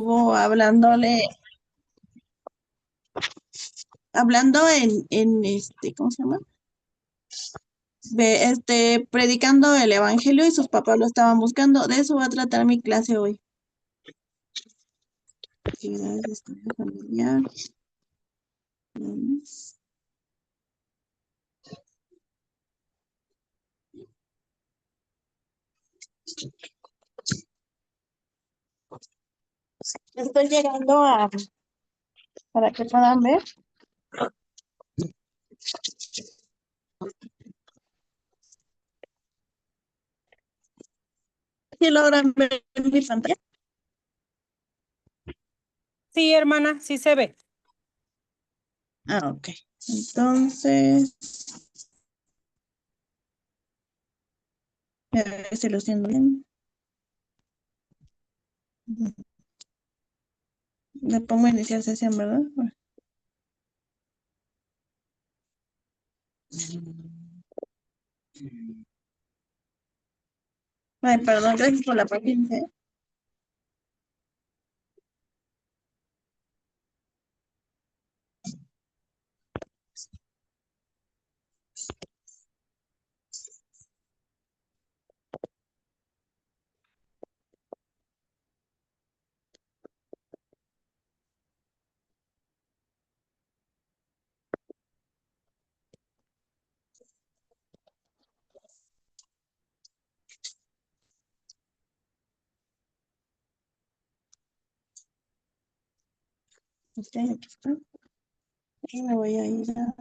estuvo hablando en ¿cómo se llama? Predicando el evangelio y sus papás lo estaban buscando. De eso va a tratar mi clase hoy. Actividades de estudio familiar. Estoy llegando para que puedan ver. ¿Sí logran ver mi pantalla? Sí, hermana, sí se ve. Ah, ok. Entonces, a ver si lo haciendo bien. Le pongo iniciar sesión, ¿verdad? Ay, perdón, gracias por la paciencia. Ok, aquí está. Y me voy a ir a...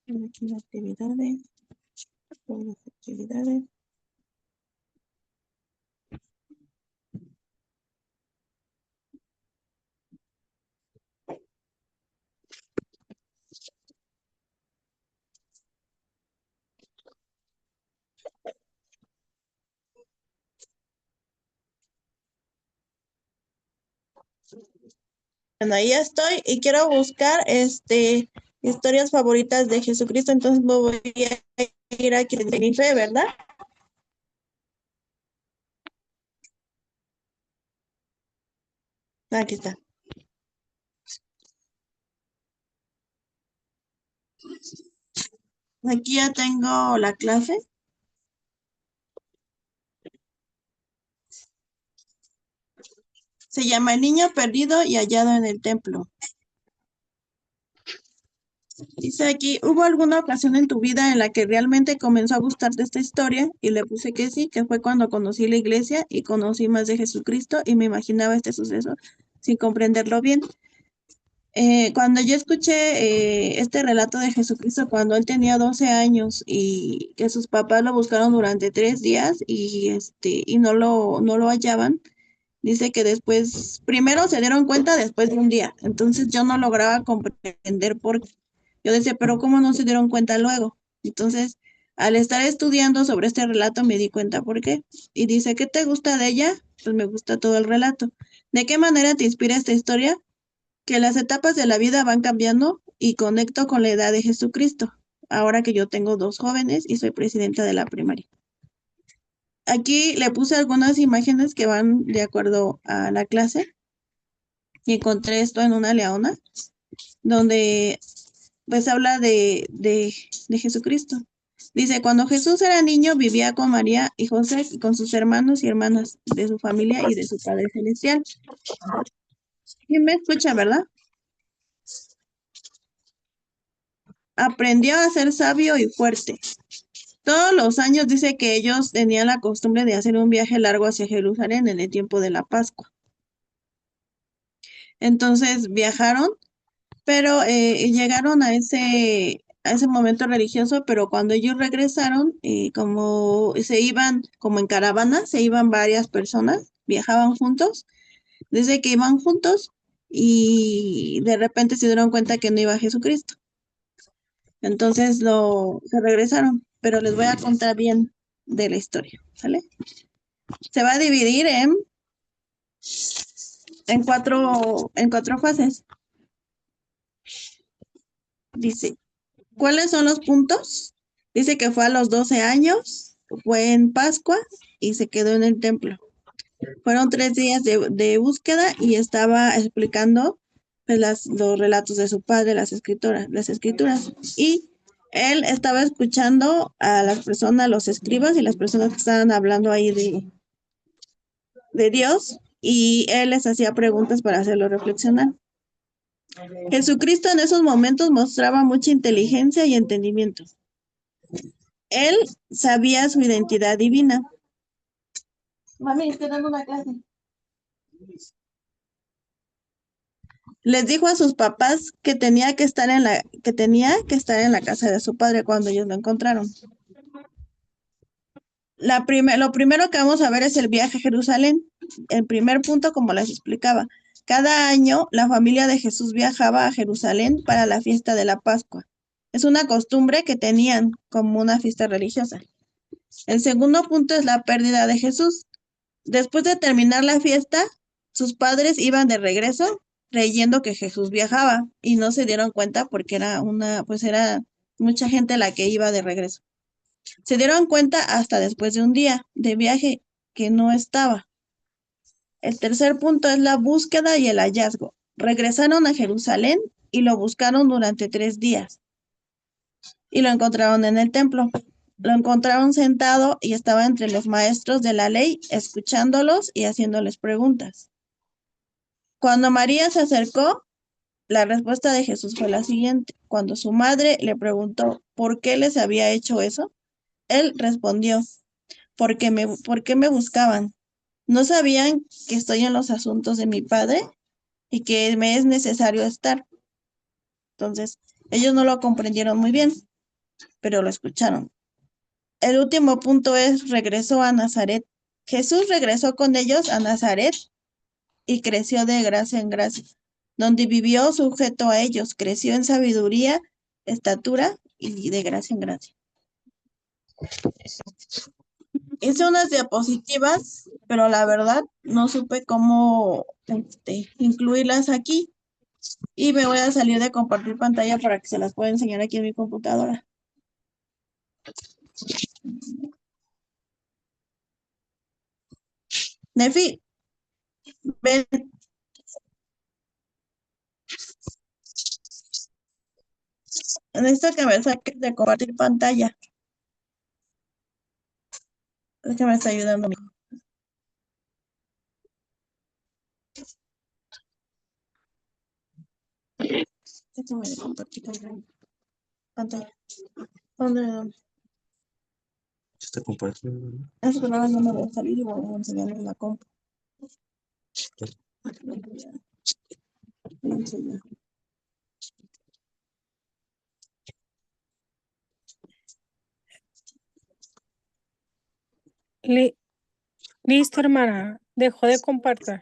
Aquí las actividades. Todas las actividades. Bueno, ahí ya estoy y quiero buscar historias favoritas de Jesucristo, entonces me voy a ir aquí en Tenerife, ¿verdad? Aquí está. Aquí ya tengo la clase. Se llama El niño perdido y hallado en el templo. Dice aquí, ¿hubo alguna ocasión en tu vida en la que realmente comenzó a gustarte esta historia? Y le puse que sí, que fue cuando conocí la iglesia y conocí más de Jesucristo y me imaginaba este suceso sin comprenderlo bien. Cuando yo escuché este relato de Jesucristo cuando él tenía 12 años y que sus papás lo buscaron durante 3 días y no lo hallaban, dice que después, primero se dieron cuenta después de un día, entonces yo no lograba comprender por qué. Yo decía, pero ¿cómo no se dieron cuenta luego? Entonces, al estar estudiando sobre este relato me di cuenta por qué. Y dice, ¿qué te gusta de ella? Pues me gusta todo el relato. ¿De qué manera te inspira esta historia? Que las etapas de la vida van cambiando y conecto con la edad de Jesucristo, ahora que yo tengo 2 jóvenes y soy presidenta de la primaria. Aquí le puse algunas imágenes que van de acuerdo a la clase y encontré esto en una leona, donde pues habla de Jesucristo. Dice, cuando Jesús era niño vivía con María y José y con sus hermanos y hermanas de su familia y de su Padre Celestial. ¿Sí me escucha, verdad? Aprendió a ser sabio y fuerte. Todos los años dice que ellos tenían la costumbre de hacer un viaje largo hacia Jerusalén en el tiempo de la Pascua. Entonces viajaron, pero llegaron a ese momento religioso, pero cuando ellos regresaron, como se iban como en caravana, se iban varias personas, viajaban juntos, Dice que iban juntos y de repente se dieron cuenta que no iba Jesucristo. Entonces se regresaron, pero les voy a contar bien de la historia, ¿sale? Se va a dividir en cuatro fases. Dice, ¿cuáles son los puntos? Dice que fue a los 12 años, fue en Pascua y se quedó en el templo. Fueron 3 días de búsqueda y estaba explicando pues, los relatos de su padre, las escrituras. Y él estaba escuchando a las personas, los escribas y las personas que estaban hablando ahí de Dios, y él les hacía preguntas para hacerlo reflexionar. Jesucristo en esos momentos mostraba mucha inteligencia y entendimiento. Él sabía su identidad divina. Mami, estoy dando una clase. Les dijo a sus papás que tenía que estar en la casa de su padre cuando ellos lo encontraron. Lo primero que vamos a ver es el viaje a Jerusalén. El primer punto, como les explicaba, cada año la familia de Jesús viajaba a Jerusalén para la fiesta de la Pascua. Es una costumbre que tenían como una fiesta religiosa. El segundo punto es la pérdida de Jesús. Después de terminar la fiesta, sus padres iban de regreso creyendo que Jesús viajaba y no se dieron cuenta porque era mucha gente la que iba de regreso. Se dieron cuenta hasta después de un día de viaje que no estaba. El tercer punto es la búsqueda y el hallazgo. Regresaron a Jerusalén y lo buscaron durante 3 días y lo encontraron en el templo. Lo encontraron sentado y estaba entre los maestros de la ley, escuchándolos y haciéndoles preguntas. Cuando María se acercó, la respuesta de Jesús fue la siguiente. Cuando su madre le preguntó por qué les había hecho eso, él respondió, ¿por qué me buscaban? ¿No sabían que estoy en los asuntos de mi padre y que me es necesario estar? Entonces, ellos no lo comprendieron muy bien, pero lo escucharon. El último punto es, regresó a Nazaret. Jesús regresó con ellos a Nazaret y creció de gracia en gracia, donde vivió sujeto a ellos, creció en sabiduría, estatura y de gracia en gracia. Hice unas diapositivas, pero la verdad no supe cómo incluirlas aquí y me voy a salir de compartir pantalla para que se las pueda enseñar aquí en mi computadora. Nefi, ven. Necesito que me saques de compartir pantalla. Es que me está ayudando. Déjame de compartir pantalla. ¿Dónde? Se está compartiendo, ¿no? Es que ahora no me voy a salir y voy a enseñarles la compu. Voy a enseñar. Listo, hermana. Dejó de compartir.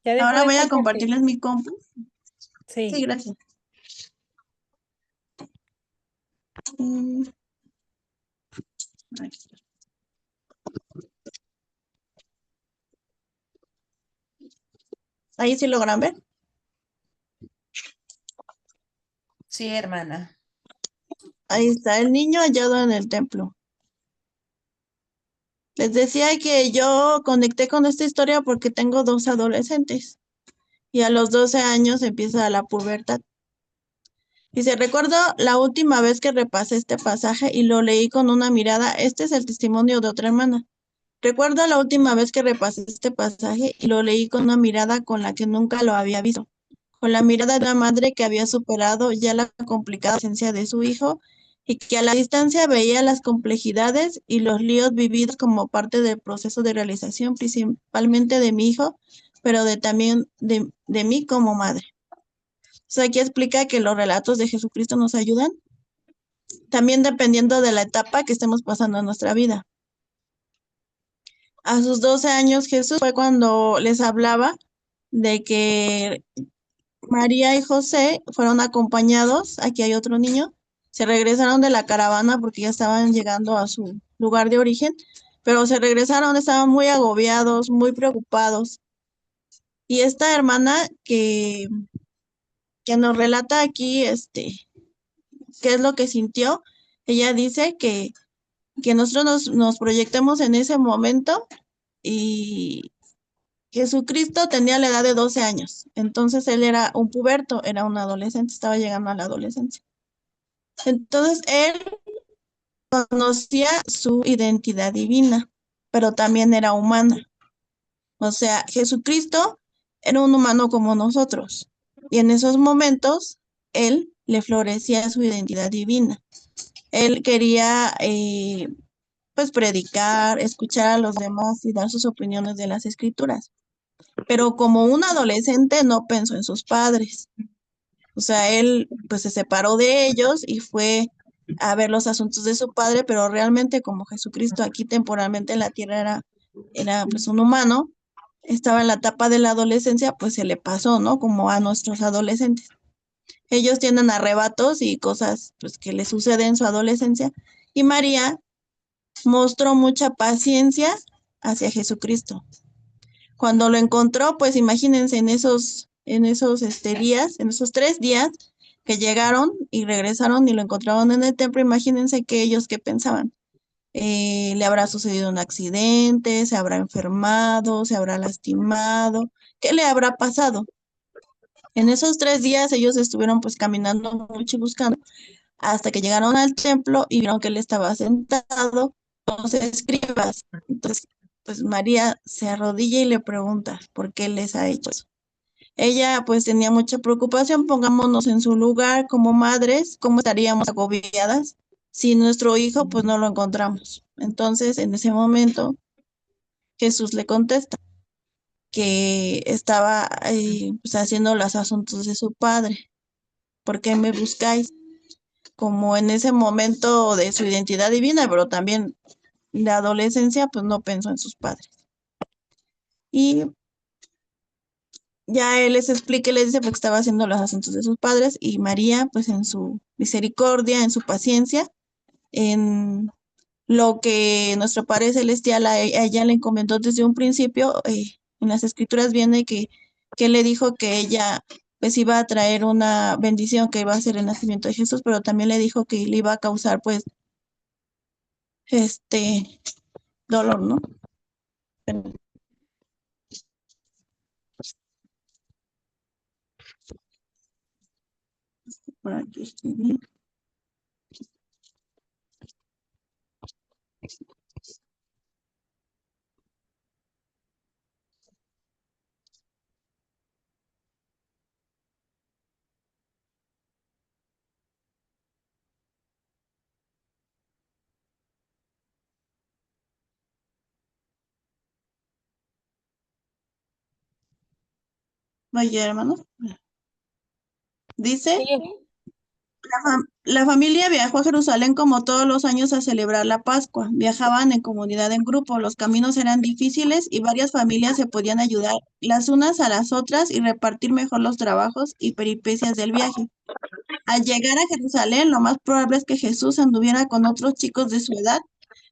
Ya dejó Ahora de voy a compartir. compartirles mi compu. Sí. Sí, gracias. Ahí está. Ahí sí logran ver. Sí, hermana. Ahí está el niño hallado en el templo. Les decía que yo conecté con esta historia porque tengo 2 adolescentes y a los 12 años empieza la pubertad. Dice, recuerdo la última vez que repasé este pasaje y lo leí con una mirada. Este es el testimonio de otra hermana. Recuerdo la última vez que repasé este pasaje y lo leí con una mirada con la que nunca lo había visto. Con la mirada de una madre que había superado ya la complicada ausencia de su hijo y que a la distancia veía las complejidades y los líos vividos como parte del proceso de realización, principalmente de mi hijo, pero también de mí como madre. O sea, aquí explica que los relatos de Jesucristo nos ayudan, también dependiendo de la etapa que estemos pasando en nuestra vida. A sus 12 años Jesús fue cuando les hablaba de que María y José fueron acompañados, aquí hay otro niño, se regresaron de la caravana porque ya estaban llegando a su lugar de origen, pero se regresaron, estaban muy agobiados, muy preocupados. Y esta hermana que nos relata aquí, qué es lo que sintió, ella dice que nosotros nos proyectemos en ese momento y Jesucristo tenía la edad de 12 años, entonces él era un puberto, era un adolescente, estaba llegando a la adolescencia. Entonces él conocía su identidad divina, pero también era humana. O sea, Jesucristo era un humano como nosotros. Y en esos momentos, él le florecía su identidad divina. Él quería, pues, predicar, escuchar a los demás y dar sus opiniones de las escrituras. Pero como un adolescente no pensó en sus padres. O sea, él pues se separó de ellos y fue a ver los asuntos de su padre, pero realmente como Jesucristo aquí temporalmente en la tierra era pues un humano, estaba en la etapa de la adolescencia, pues se le pasó, ¿no? Como a nuestros adolescentes. Ellos tienen arrebatos y cosas pues que les suceden en su adolescencia. Y María mostró mucha paciencia hacia Jesucristo. Cuando lo encontró, pues imagínense en esos días, en esos 3 días que llegaron y regresaron y lo encontraron en el templo, imagínense que ellos qué pensaban. ¿Le habrá sucedido un accidente? ¿Se habrá enfermado? ¿Se habrá lastimado? ¿Qué le habrá pasado? En esos 3 días ellos estuvieron pues caminando mucho y buscando hasta que llegaron al templo y vieron que él estaba sentado con los escribas. Entonces, pues María se arrodilla y le pregunta, ¿por qué les ha hecho eso? Ella pues tenía mucha preocupación, pongámonos en su lugar como madres, ¿cómo estaríamos agobiadas si nuestro hijo pues no lo encontramos? Entonces, en ese momento, Jesús le contesta que estaba pues haciendo los asuntos de su padre. ¿Por qué me buscáis? Como en ese momento de su identidad divina, pero también de adolescencia, pues no pensó en sus padres. Y ya él les explica y les dice porque estaba haciendo los asuntos de sus padres y María, pues en su misericordia, en su paciencia, en lo que nuestro Padre Celestial a ella le encomendó desde un principio, en las escrituras viene que le dijo que ella pues iba a traer una bendición que iba a ser el nacimiento de Jesús, pero también le dijo que le iba a causar pues dolor, ¿no? Por aquí estoy bien. Vaya, hermano. Dice, Sí, la familia viajó a Jerusalén como todos los años a celebrar la Pascua. Viajaban en comunidad en grupo, los caminos eran difíciles y varias familias se podían ayudar las unas a las otras y repartir mejor los trabajos y peripecias del viaje. Al llegar a Jerusalén, lo más probable es que Jesús anduviera con otros chicos de su edad,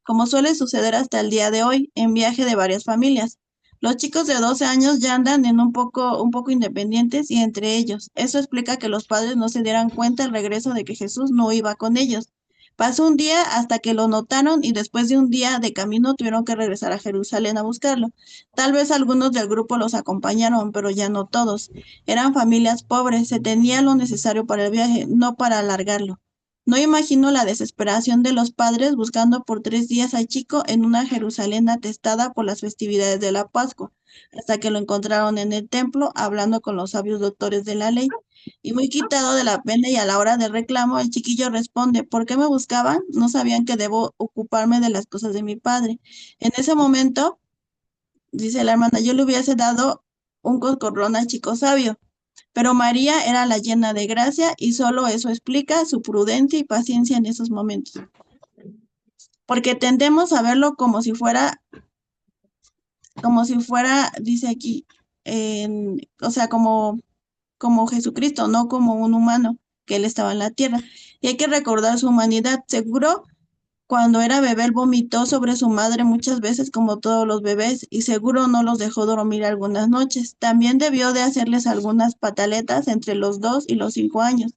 como suele suceder hasta el día de hoy, en viaje de varias familias. Los chicos de 12 años ya andan un poco independientes y entre ellos. Eso explica que los padres no se dieran cuenta al regreso de que Jesús no iba con ellos. Pasó un día hasta que lo notaron y después de un día de camino tuvieron que regresar a Jerusalén a buscarlo. Tal vez algunos del grupo los acompañaron, pero ya no todos. Eran familias pobres, se tenía lo necesario para el viaje, no para alargarlo. No imagino la desesperación de los padres buscando por 3 días al chico en una Jerusalén atestada por las festividades de la Pascua, hasta que lo encontraron en el templo hablando con los sabios doctores de la ley. Y muy quitado de la pena y a la hora del reclamo, el chiquillo responde, ¿por qué me buscaban? No sabían que debo ocuparme de las cosas de mi padre. En ese momento, dice la hermana, yo le hubiese dado un coscorrón al chico sabio. Pero María era la llena de gracia y solo eso explica su prudencia y paciencia en esos momentos. Porque tendemos a verlo como si fuera como si fuera, dice aquí, o sea, como Jesucristo, no como un humano, que él estaba en la tierra. Y hay que recordar su humanidad. Seguro, cuando era bebé, él vomitó sobre su madre muchas veces, como todos los bebés, y seguro no los dejó dormir algunas noches. También debió de hacerles algunas pataletas entre los 2 y los 5 años,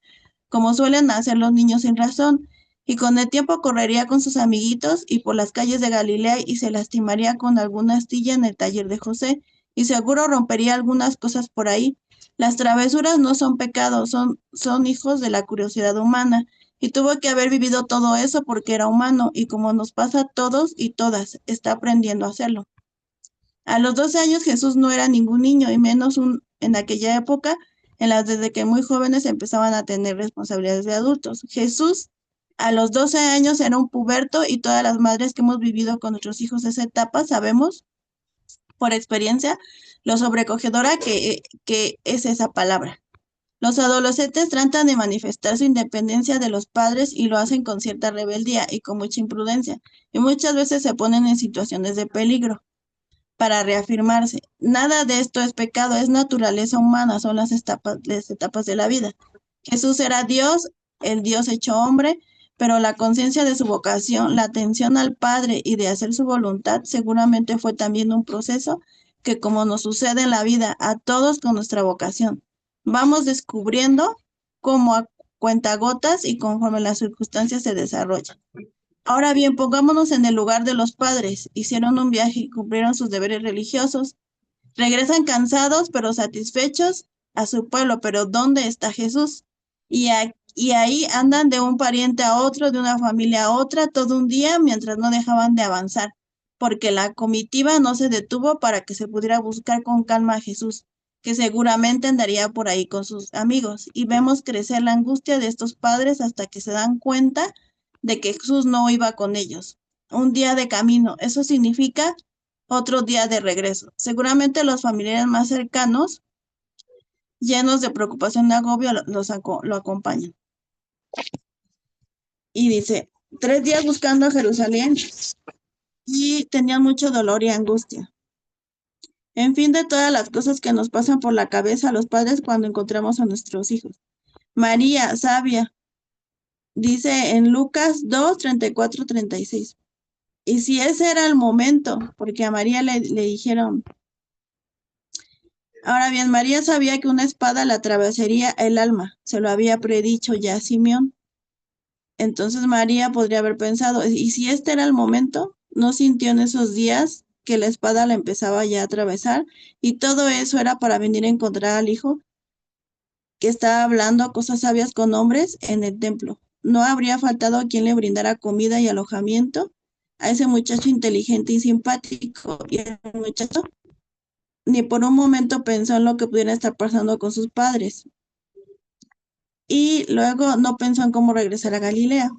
como suelen hacer los niños sin razón. Y con el tiempo correría con sus amiguitos y por las calles de Galilea y se lastimaría con alguna astilla en el taller de José, y seguro rompería algunas cosas por ahí. Las travesuras no son pecados, son hijos de la curiosidad humana. Y tuvo que haber vivido todo eso porque era humano y como nos pasa a todos y todas, está aprendiendo a hacerlo. A los 12 años Jesús no era ningún niño y menos en aquella época en las desde que muy jóvenes empezaban a tener responsabilidades de adultos. Jesús a los 12 años era un puberto y todas las madres que hemos vivido con nuestros hijos esa etapa sabemos por experiencia lo sobrecogedora que es esa palabra. Los adolescentes tratan de manifestar su independencia de los padres y lo hacen con cierta rebeldía y con mucha imprudencia, y muchas veces se ponen en situaciones de peligro para reafirmarse. Nada de esto es pecado, es naturaleza humana, son las etapas de la vida. Jesús era Dios, el Dios hecho hombre, pero la conciencia de su vocación, la atención al Padre y de hacer su voluntad seguramente fue también un proceso que, como nos sucede en la vida a todos con nuestra vocación, vamos descubriendo como a cuentagotas y conforme las circunstancias se desarrollan. Ahora bien, pongámonos en el lugar de los padres. Hicieron un viaje y cumplieron sus deberes religiosos. Regresan cansados pero satisfechos a su pueblo. Pero ¿dónde está Jesús? Y ahí andan de un pariente a otro, de una familia a otra, todo un día mientras no dejaban de avanzar, porque la comitiva no se detuvo para que se pudiera buscar con calma a Jesús, que seguramente andaría por ahí con sus amigos. Y vemos crecer la angustia de estos padres hasta que se dan cuenta de que Jesús no iba con ellos. Un día de camino, eso significa otro día de regreso. Seguramente los familiares más cercanos, llenos de preocupación y agobio, lo acompañan. Y dice, 3 días buscando a Jerusalén y tenían mucho dolor y angustia. En fin, de todas las cosas que nos pasan por la cabeza a los padres cuando encontramos a nuestros hijos. María, sabia, dice en Lucas 2, 34, 36. Y si ese era el momento, porque a María le dijeron, ahora bien, María sabía que una espada le atravesaría el alma, se lo había predicho ya Simeón. Entonces María podría haber pensado, ¿y si este era el momento? ¿No sintió en esos días que la espada la empezaba ya a atravesar? Y todo eso era para venir a encontrar al hijo que estaba hablando cosas sabias con hombres en el templo. No habría faltado a quien le brindara comida y alojamiento a ese muchacho inteligente y simpático. Y el muchacho ni por un momento pensó en lo que pudiera estar pasando con sus padres. Y luego no pensó en cómo regresar a Galilea.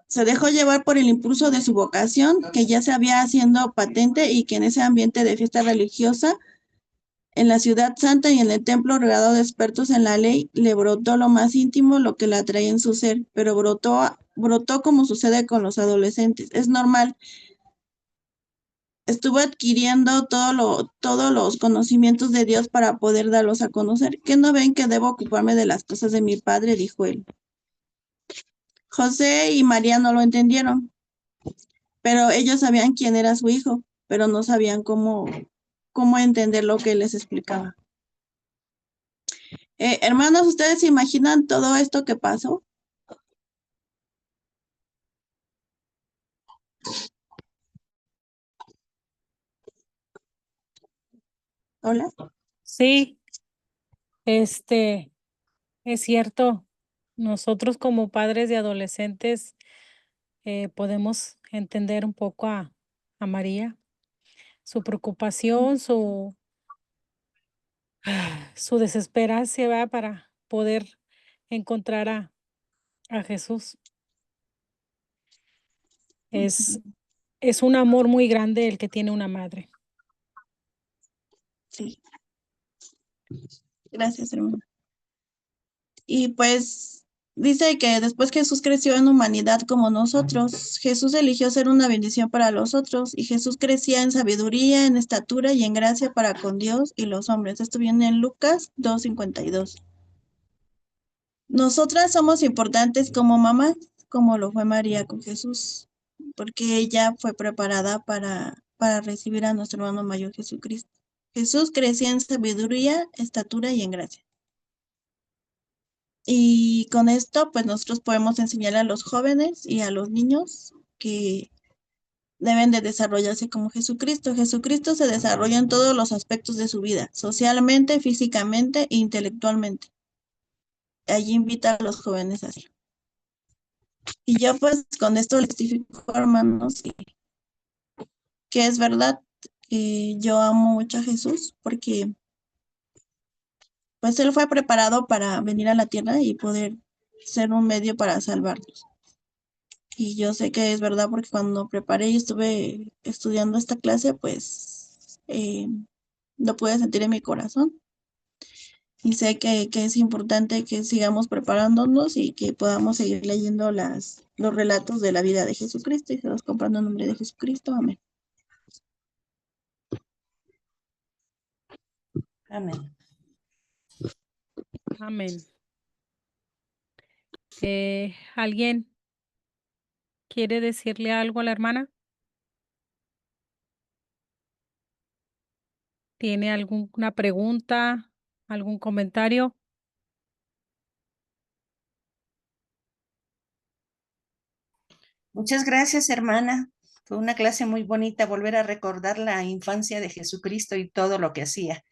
Se dejó llevar por el impulso de su vocación, que ya se había haciendo patente y que en ese ambiente de fiesta religiosa, en la ciudad santa y en el templo rodeado de expertos en la ley, le brotó lo más íntimo, lo que la atraía en su ser, pero brotó como sucede con los adolescentes. Es normal. Estuvo adquiriendo todos los conocimientos de Dios para poder darlos a conocer. ¿Qué no ven que debo ocuparme de las cosas de mi padre?, dijo él. José y María no lo entendieron, pero ellos sabían quién era su hijo, pero no sabían cómo entender lo que él les explicaba. Hermanos, ¿ustedes se imaginan todo esto que pasó? Hola. Sí, es cierto. Nosotros como padres de adolescentes podemos entender un poco a María, su preocupación, su desesperación, ¿verdad? Para poder encontrar a Jesús. Es, es un amor muy grande el que tiene una madre. Sí. Gracias, hermano. Y pues Dice que después Jesús creció en humanidad como nosotros. Jesús eligió ser una bendición para los otros y Jesús crecía en sabiduría, en estatura y en gracia para con Dios y los hombres. Esto viene en Lucas 2:52. Nosotras somos importantes como mamás, como lo fue María con Jesús, porque ella fue preparada para recibir a nuestro hermano mayor Jesucristo. Jesús crecía en sabiduría, estatura y en gracia. Y con esto, pues nosotros podemos enseñar a los jóvenes y a los niños que deben de desarrollarse como Jesucristo. Jesucristo se desarrolla en todos los aspectos de su vida, socialmente, físicamente e intelectualmente. Allí invita a los jóvenes a hacerlo. Y yo pues con esto les testifico, hermanos, que es verdad que yo amo mucho a Jesús porque pues Él fue preparado para venir a la tierra y poder ser un medio para salvarnos. Y yo sé que es verdad porque cuando preparé y estuve estudiando esta clase, pues lo pude sentir en mi corazón. Y sé que es importante que sigamos preparándonos y que podamos seguir leyendo los relatos de la vida de Jesucristo y se los comprando en nombre de Jesucristo. Amén. Amén. Amén. ¿Alguien quiere decirle algo a la hermana? ¿Tiene alguna pregunta, algún comentario? Muchas gracias, hermana. Fue una clase muy bonita volver a recordar la infancia de Jesucristo y todo lo que hacía.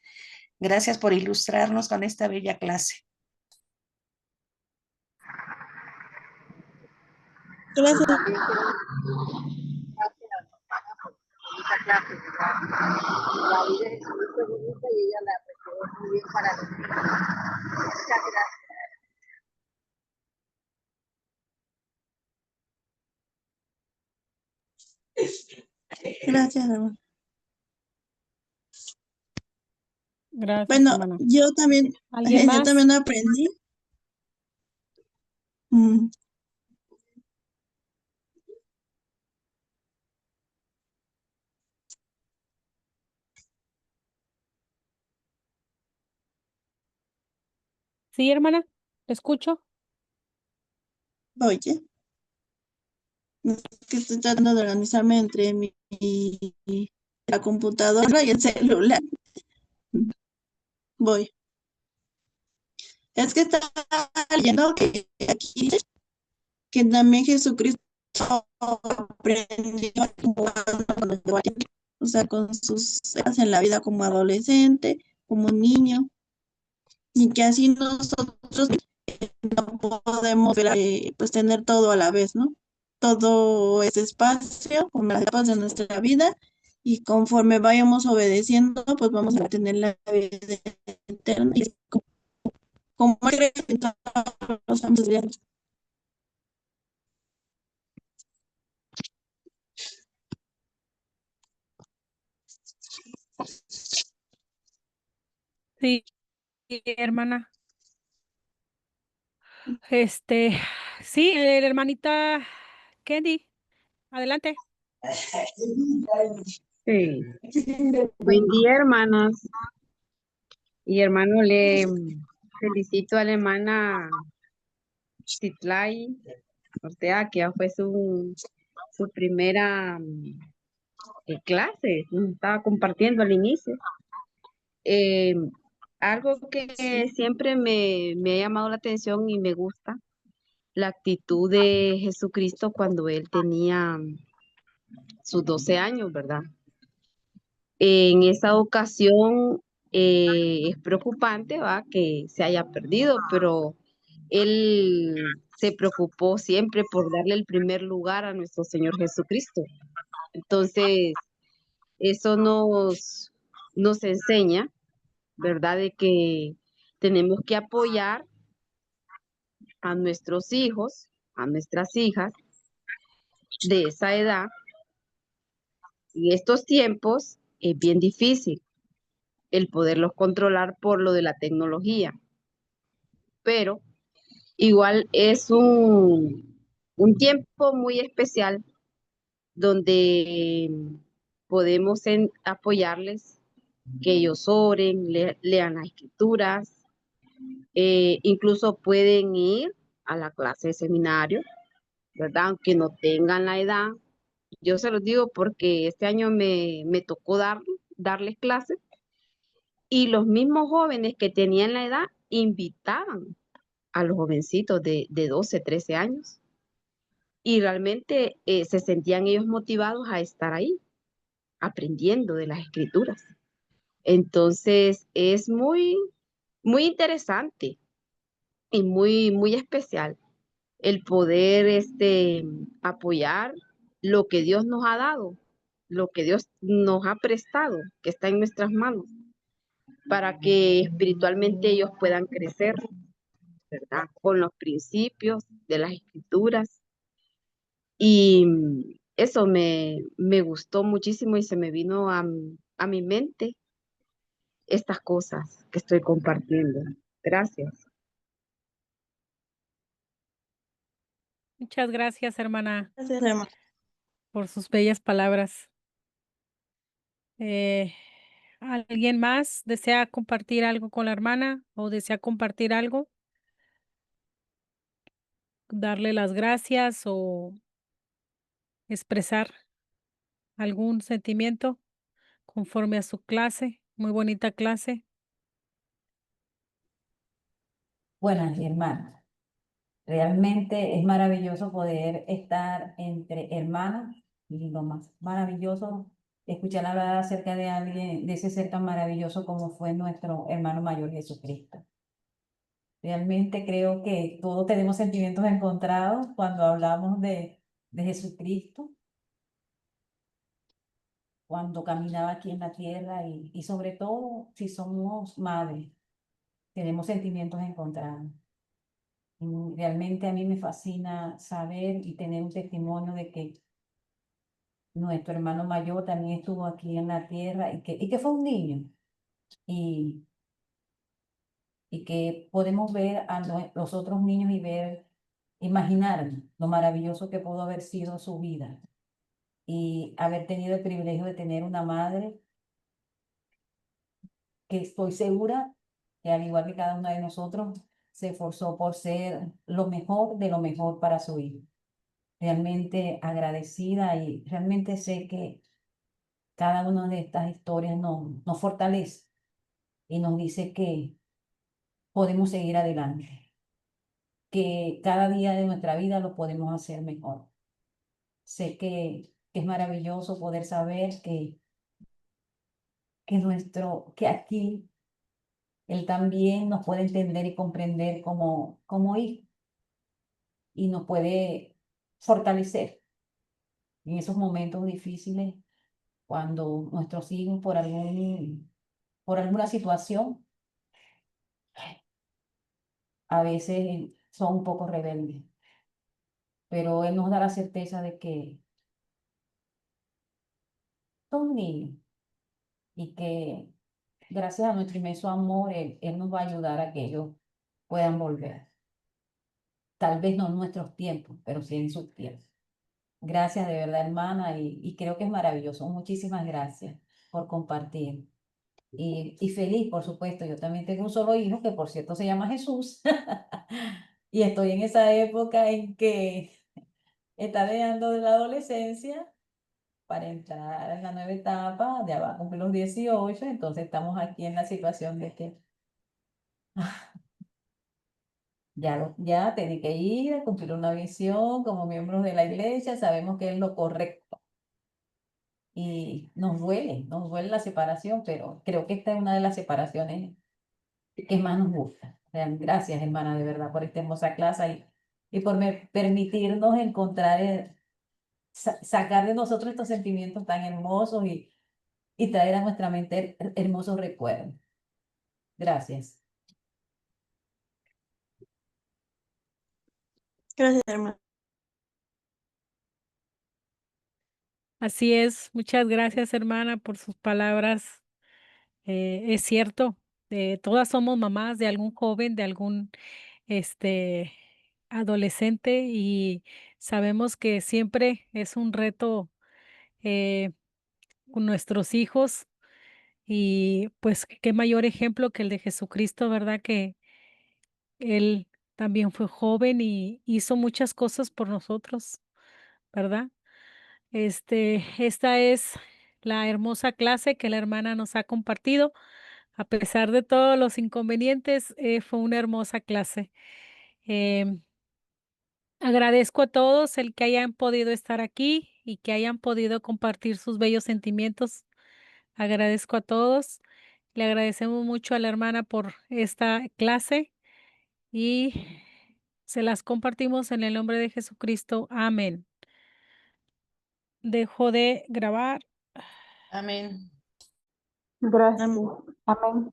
Gracias por ilustrarnos con esta bella clase. Gracias. Esa clase, la vida de Jesucristo es bonita y ella la recordó muy bien para los niños. Muchas gracias. Gracias, hermano. Gracias, Bueno, hermana. yo también ¿Alguien más? aprendí. Mm, Sí, hermana, ¿te escucho? Oye, es que estoy tratando de organizarme entre la computadora y el celular. Voy. Es que estaba leyendo que aquí dice que también Jesucristo aprendió cuando llegó a la tierra, o sea, con sus etapas en la vida como adolescente, como niño, y que así nosotros no podemos pues tener todo a la vez, ¿no? Todo ese espacio, con las etapas de nuestra vida, y conforme vayamos obedeciendo, pues vamos a tener la vida eterna. Y como cree en todos los ámbitos de la vida. Sí, hermana. Sí, hermanita Candy, adelante. Sí. Buen día, hermanas y hermano. Le felicito a la hermana Citlay, o sea, que ya fue su primera clase, nos estaba compartiendo al inicio. Eh, Algo que siempre me ha llamado la atención y me gusta, la actitud de Jesucristo cuando él tenía sus 12 años, ¿verdad? En esa ocasión es preocupante, ¿va? Que se haya perdido, pero él se preocupó siempre por darle el primer lugar a nuestro Señor Jesucristo. Entonces, eso nos enseña, ¿verdad? De que tenemos que apoyar a nuestros hijos, a nuestras hijas de esa edad. Y estos tiempos es bien difícil el poderlos controlar por lo de la tecnología, pero Igual es un tiempo muy especial donde podemos apoyarles, que ellos oren, lean las escrituras, incluso pueden ir a la clase de seminario, ¿verdad? Aunque no tengan la edad. Yo se los digo porque este año me tocó darles clases y los mismos jóvenes que tenían la edad invitaban a los jovencitos de 12, 13 años y realmente se sentían ellos motivados a estar ahí, aprendiendo de las escrituras. Entonces es muy interesante y muy especial el poder apoyar lo que Dios nos ha dado, lo que Dios nos ha prestado, que está en nuestras manos, para que espiritualmente ellos puedan crecer, ¿verdad? Con los principios de las escrituras. Y eso me gustó muchísimo y se me vino a mi mente estas cosas que estoy compartiendo. Gracias. Muchas gracias, hermana, Gracias, hermana. por sus bellas palabras. ¿Alguien más desea compartir algo con la hermana o desea compartir algo? Darle las gracias o expresar algún sentimiento conforme a su clase. Muy bonita clase. Buenas, hermanas. Realmente es maravilloso poder estar entre hermanas y lo más maravilloso escuchar hablar acerca de alguien, de ese ser tan maravilloso como fue nuestro hermano mayor Jesucristo. Realmente creo que todos tenemos sentimientos encontrados cuando hablamos de Jesucristo, cuando caminaba aquí en la tierra y sobre todo si somos madres, tenemos sentimientos encontrados. Realmente a mí me fascina saber y tener un testimonio de que nuestro hermano mayor también estuvo aquí en la tierra y que fue un niño y, y que podemos ver a los otros niños y ver, imaginar lo maravilloso que pudo haber sido su vida y haber tenido el privilegio de tener una madre que estoy segura que al igual que cada uno de nosotros se esforzó por ser lo mejor de lo mejor para su hijo. Realmente agradecida y realmente sé que cada una de estas historias nos fortalece y nos dice que podemos seguir adelante, que cada día de nuestra vida lo podemos hacer mejor. Sé que es maravilloso poder saber que aquí Él también nos puede entender y comprender como hijo y nos puede fortalecer en esos momentos difíciles cuando nuestros hijos por alguna situación a veces son un poco rebeldes, pero Él nos da la certeza de que son niños y que gracias a nuestro inmenso amor, Él nos va a ayudar a que ellos puedan volver. Tal vez no en nuestros tiempos, pero sí en sus tiempos. Gracias de verdad, hermana, y creo que es maravilloso. Muchísimas gracias por compartir. Y feliz, por supuesto. Yo también tengo un solo hijo que, por cierto, se llama Jesús. Y estoy en esa época en que está dejando de la adolescencia para entrar en la nueva etapa, ya va a cumplir los 18, entonces estamos aquí en la situación de que ya tiene que ir a cumplir una visión como miembros de la iglesia, sabemos que es lo correcto y nos duele la separación, pero creo que esta es una de las separaciones que más nos gusta. Gracias, hermana, de verdad, por esta hermosa clase y por permitirnos encontrar, sacar de nosotros estos sentimientos tan hermosos y traer a nuestra mente hermosos recuerdos. Gracias. Gracias, hermana. Así es. Muchas gracias, hermana, por sus palabras. Es cierto, todas somos mamás de algún joven, de algún adolescente y sabemos que siempre es un reto con nuestros hijos y pues qué mayor ejemplo que el de Jesucristo, ¿verdad? Que Él también fue joven y hizo muchas cosas por nosotros, ¿verdad? Esta es la hermosa clase que la hermana nos ha compartido. A pesar de todos los inconvenientes, fue una hermosa clase. Em, Agradezco a todos el que hayan podido estar aquí y que hayan podido compartir sus bellos sentimientos. Agradezco a todos. Le agradecemos mucho a la hermana por esta clase y se las compartimos en el nombre de Jesucristo. Amén. Dejo de grabar. Amén. Gracias. Amén. Amén.